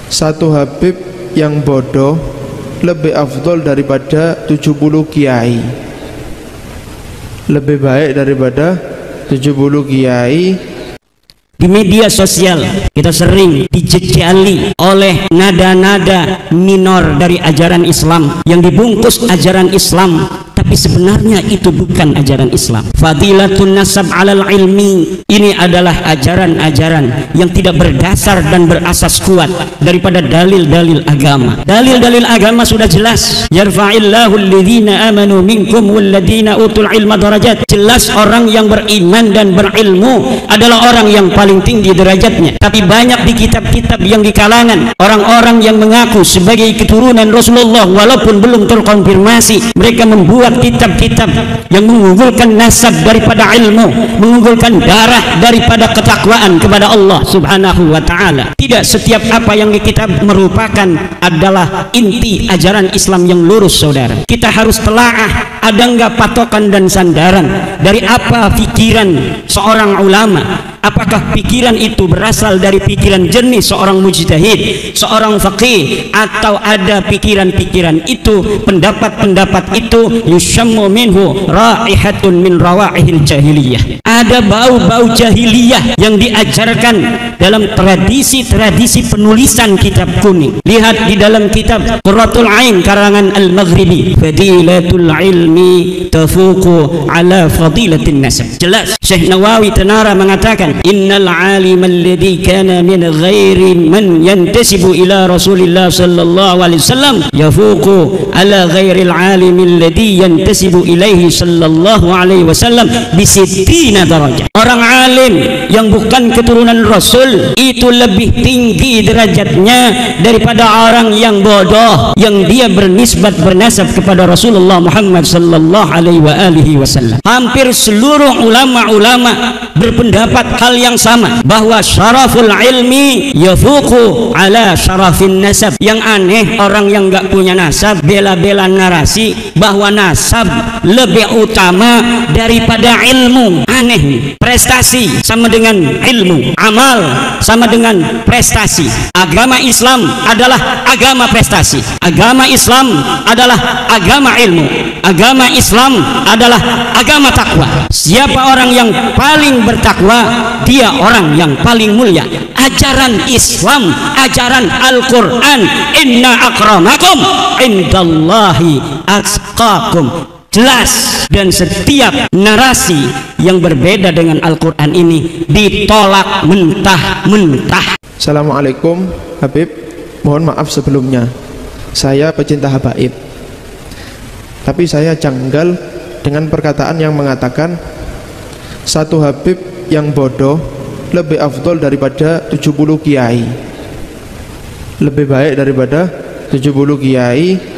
Satu Habib yang bodoh lebih afdol daripada 70 kiai. Lebih baik daripada 70 kiai. Di media sosial kita sering dijejali oleh nada-nada minor dari ajaran Islam yang dibungkus ajaran Islam, tapi sebenarnya itu bukan ajaran Islam. Fadilatun nasab alal ilmi, ini adalah ajaran-ajaran yang tidak berdasar dan berasas kuat daripada dalil-dalil agama. Dalil-dalil agama sudah jelas. Yarfa'illahu alladhina amanu minkum walladhina utul ilma darajat. Jelas orang yang beriman dan berilmu adalah orang yang paling tinggi derajatnya. Tapi banyak di kitab-kitab yang di kalangan orang-orang yang mengaku sebagai keturunan Rasulullah walaupun belum terkonfirmasi, mereka membuat kitab-kitab yang mengunggulkan nasab daripada ilmu, mengunggulkan darah daripada ketakwaan kepada Allah subhanahu wa ta'ala. Tidak setiap apa yang di kitab merupakan adalah inti ajaran Islam yang lurus, saudara. Kita harus telaah, ada enggak patokan dan sandaran dari apa pikiran seorang ulama. Apakah pikiran itu berasal dari pikiran jernih seorang mujtahid, seorang faqih, atau ada pikiran-pikiran itu, pendapat-pendapat itu yusyammu minhu raihatun min rawaihil jahiliyah. Ada bau-bau jahiliyah yang diajarkan dalam tradisi-tradisi penulisan kitab kuning. Lihat di dalam kitab Qurratul Ain karangan Al-Maghribi, fadilatul ilmi tafuqu ala fadilatin nasab. Jelas Syekh Nawawi Tenara mengatakan, innal alim alladhi kana min ghairi man yantasibu ila Rasulillah sallallahu alaihi wasallam yafuqu ala ghairil alim alladhi yantasibu ilaihi sallallahu alaihi wasallam bi 60 darajah. Orang alim yang bukan keturunan Rasul itu lebih tinggi derajatnya daripada orang yang bodoh yang dia bernisbat bernasab kepada Rasulullah Muhammad sallallahu alaihi wasallam. Hampir seluruh ulama-ulama berpendapat hal yang sama, bahwa syaraful ilmi yafuqu ala syarafin nasab. Yang aneh, orang yang enggak punya nasab bela-bela narasi bahwa nasab lebih utama daripada ilmu. Aneh nih. Prestasi sama dengan ilmu, amal sama dengan prestasi. Agama Islam adalah agama prestasi, agama Islam adalah agama ilmu, agama Islam adalah agama takwa. Siapa orang yang paling bertakwa, dia orang yang paling mulia. Ajaran Islam, ajaran Al-Quran, inna akramakum indallahi atqakum. Jelas, dan setiap narasi yang berbeda dengan Al-Quran ini ditolak mentah-mentah. Assalamualaikum Habib, mohon maaf sebelumnya, saya pecinta habaib, tapi saya janggal dengan perkataan yang mengatakan satu Habib yang bodoh lebih afdol daripada 70 kiai. Lebih baik daripada 70 kiai.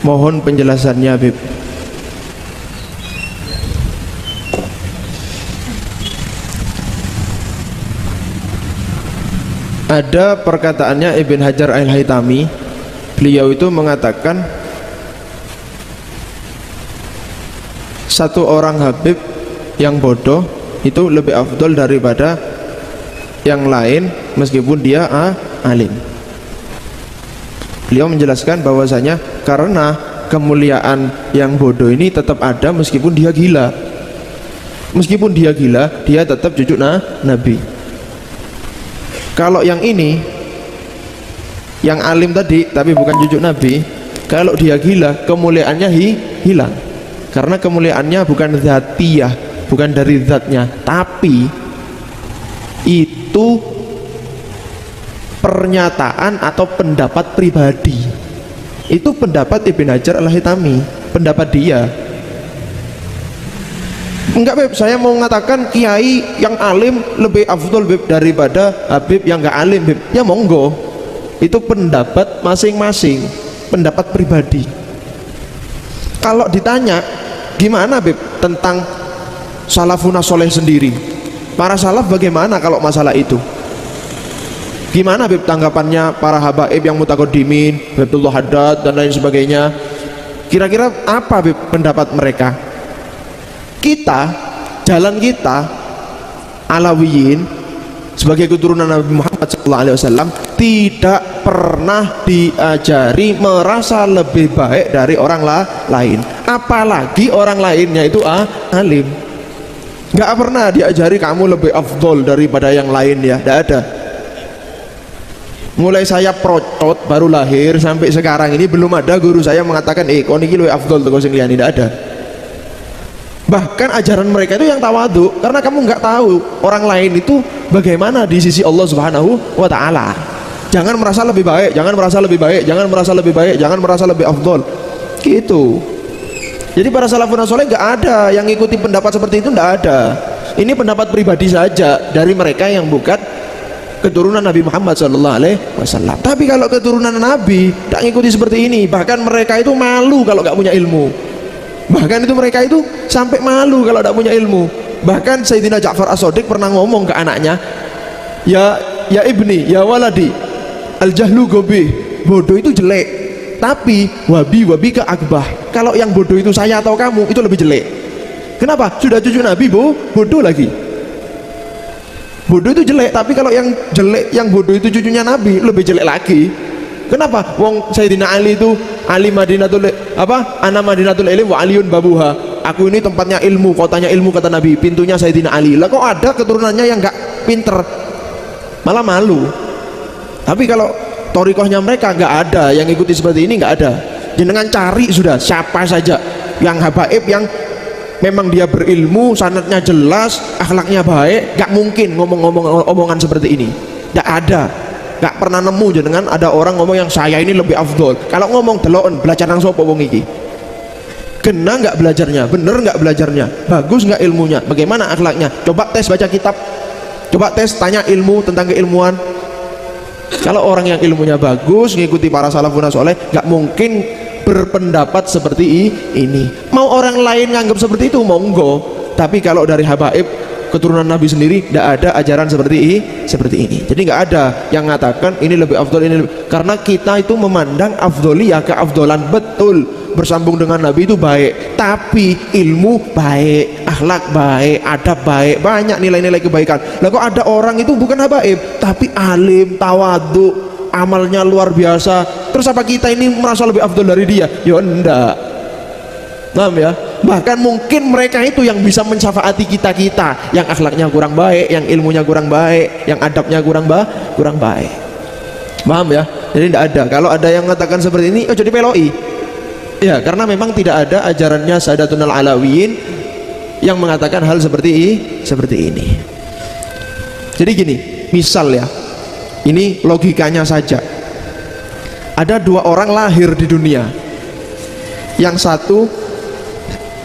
Mohon penjelasannya Habib. Ada perkataannya Ibn Hajar Al-Haytami. Beliau itu mengatakan satu orang Habib yang bodoh itu lebih afdol daripada yang lain meskipun dia alim. Beliau menjelaskan bahwasanya karena kemuliaan yang bodoh ini tetap ada meskipun dia gila. Meskipun dia gila, dia tetap cucu Nabi. Kalau yang ini, yang alim tadi tapi bukan cucu Nabi, kalau dia gila, kemuliaannya hilang. Karena kemuliaannya bukan zatiyah, bukan dari zatnya, tapi itu pernyataan atau pendapat pribadi. Itu pendapat Ibn Hajar Al-Haytami, pendapat dia. Enggak Beb, saya mau mengatakan kiai yang alim lebih afdol Beb daripada Habib yang enggak alim Beb. Ya monggo, itu pendapat masing-masing, pendapat pribadi. Kalau ditanya gimana Beb tentang salafun soleh sendiri, para salaf bagaimana kalau masalah itu? Gimana Beb tanggapannya para habaib yang mutaqaddimin, Baitullah Haddad dan lain sebagainya? Kira-kira apa Beb pendapat mereka? Kita, jalan kita Alawiyin sebagai keturunan Nabi Muhammad SAW tidak pernah diajari merasa lebih baik dari orang lain, apalagi orang lainnya itu alim. Nggak pernah diajari kamu lebih afdol daripada yang lain ya, nggak ada. Mulai saya procot baru lahir sampai sekarang ini belum ada guru saya mengatakan kau niki lebih afdol tuh kau sing liyane, nggak ada. Bahkan ajaran mereka itu yang tawadu, karena kamu nggak tahu orang lain itu bagaimana di sisi Allah Subhanahu wa Ta'ala. Jangan merasa lebih baik, jangan merasa lebih baik, jangan merasa lebih baik, jangan merasa lebih afdol gitu. Jadi para salafun saleh nggak ada yang ngikuti pendapat seperti itu, nggak ada. Ini pendapat pribadi saja dari mereka yang bukan keturunan Nabi Muhammad SAW. Tapi kalau keturunan Nabi tak ngikuti seperti ini, bahkan mereka itu malu kalau nggak punya ilmu. Bahkan itu mereka itu sampai malu kalau tidak punya ilmu. Bahkan Sayyidina Ja'far As-Shadiq pernah ngomong ke anaknya, ya ibni, ya waladi, al-jahlu gobih, bodoh itu jelek, tapi wabi ke akbah. Kalau yang bodoh itu saya atau kamu, itu lebih jelek. Kenapa? Sudah cucu Nabi bodoh lagi. Bodoh itu jelek, tapi kalau yang jelek, yang bodoh itu cucunya Nabi, lebih jelek lagi. Kenapa? Wong Sayyidina Ali itu Ali Madinatul ana Madinatul Ilm wa Aliun babuha. Aku ini tempatnya ilmu, kotanya ilmu kata Nabi, pintunya Sayyidina Ali. Lah kok ada keturunannya yang enggak pinter, malah malu. Tapi kalau torikohnya mereka enggak ada yang ikuti seperti ini, enggak ada. Jenengan cari sudah siapa saja yang habaib yang memang dia berilmu, sanadnya jelas, akhlaknya baik, enggak mungkin ngomong-ngomong omongan seperti ini. Enggak ada. Gak pernah nemu jenengan ada orang ngomong yang saya ini lebih afdol. Kalau ngomong deloken belajar nang sapa wong iki? Kena nggak belajarnya? Bener nggak belajarnya? Bagus nggak ilmunya? Bagaimana akhlaknya? Coba tes baca kitab, coba tes tanya ilmu tentang keilmuan. Kalau orang yang ilmunya bagus ngikuti para salafun saleh, nggak mungkin berpendapat seperti ini. Mau orang lain nganggap seperti itu monggo, tapi kalau dari habaib keturunan Nabi sendiri tidak ada ajaran seperti ini. Jadi nggak ada yang mengatakan ini lebih afdol, ini lebih, karena kita itu memandang afdoliyah, keafdolan betul bersambung dengan Nabi itu baik, tapi ilmu baik, akhlak baik, adab baik, banyak nilai-nilai kebaikan. Lah kok ada orang itu bukan habaib tapi alim, tawadu, amalnya luar biasa, terus apa kita ini merasa lebih afdol dari dia? Ya enggak. Paham ya? Bahkan mungkin mereka itu yang bisa mensyafaati kita yang akhlaknya kurang baik, yang ilmunya kurang baik, yang adabnya kurang baik. Paham ya? Jadi tidak ada. Kalau ada yang mengatakan seperti ini, jadi peloi. Ya, karena memang tidak ada ajarannya Sadatun Alawiyin yang mengatakan hal seperti ini. Jadi gini, misal ya, ini logikanya saja. Ada dua orang lahir di dunia, yang satu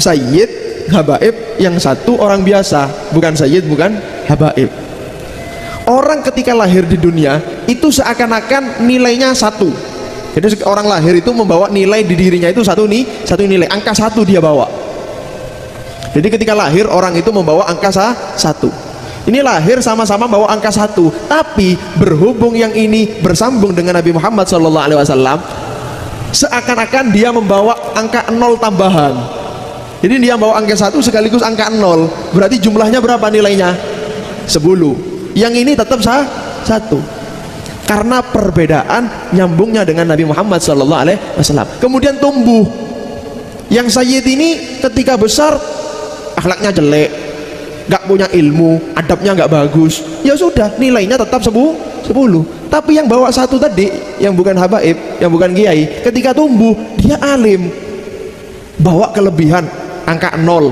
sayyid habaib, yang satu orang biasa, bukan sayyid bukan habaib. Orang ketika lahir di dunia itu seakan-akan nilainya satu. Jadi orang lahir itu membawa nilai di dirinya itu satu nilai, angka satu dia bawa. Jadi ketika lahir orang itu membawa angka satu. Ini lahir sama-sama bawa angka satu, tapi berhubung yang ini bersambung dengan Nabi Muhammad SAW, seakan-akan dia membawa angka 0 tambahan. Jadi dia bawa angka 1 sekaligus angka 0. Berarti jumlahnya berapa nilainya? 10. Yang ini tetap 1. Karena perbedaan nyambungnya dengan Nabi Muhammad SAW. Kemudian tumbuh. Yang sayyid ini ketika besar akhlaknya jelek, gak punya ilmu, adabnya gak bagus, ya sudah nilainya tetap 10. Tapi yang bawa satu tadi, yang bukan habaib, yang bukan kiai, ketika tumbuh dia alim, bawa kelebihan angka 0,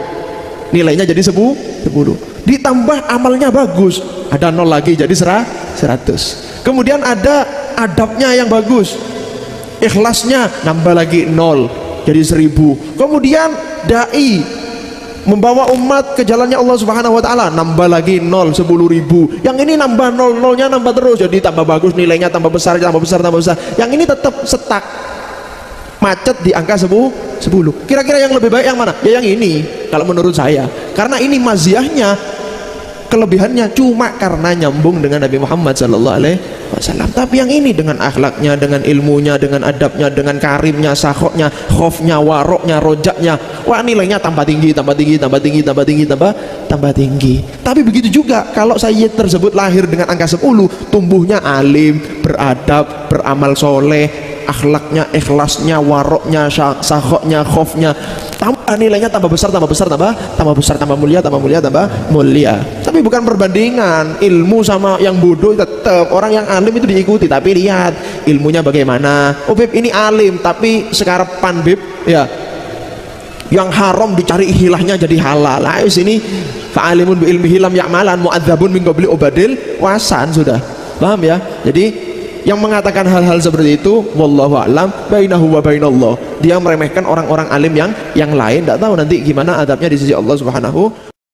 nilainya jadi 10. Ditambah amalnya bagus, ada 0 lagi jadi 100. Kemudian ada adabnya yang bagus, ikhlasnya nambah lagi 0 jadi 1000. Kemudian dai membawa umat ke jalannya Allah Subhanahu wa taala, nambah lagi 0, 10.000. Yang ini nambah 0-0-nya nambah terus, jadi tambah bagus nilainya, tambah besar. Yang ini tetap setak macet di angka 10. Kira-kira yang lebih baik yang mana? Ya yang ini kalau menurut saya, karena ini maziahnya kelebihannya cuma karena nyambung dengan Nabi Muhammad SAW. Tapi yang ini dengan akhlaknya, dengan ilmunya, dengan adabnya, dengan karimnya, sakhoknya, khofnya, waroknya, rojaknya, wah nilainya tambah tinggi, tambah tinggi, tambah tinggi, tambah tinggi, tambah tinggi. Tapi begitu juga kalau sayyid tersebut lahir dengan angka 10, tumbuhnya alim, beradab, beramal soleh, akhlaknya, ikhlasnya, waroknya, sakhoknya, khofnya, tambah nilainya tambah besar, tambah besar, tambah besar, tambah mulia, tambah mulia, tambah mulia. Tapi bukan perbandingan ilmu sama yang bodoh. Tetap orang yang alim itu diikuti, tapi lihat ilmunya bagaimana. Oh beb ini alim tapi sekarapan beb ya, yang haram dicari hilahnya jadi halal. Ayo sini fa'alimun bi ilmi hilam ya'malan mu'adzabun min qabli ubadil wasan. Sudah paham ya? Jadi yang mengatakan hal-hal seperti itu wallahu a'lam bainahu wa bainallah, dia meremehkan orang-orang alim yang lain, tidak tahu nanti gimana adabnya di sisi Allah Subhanahu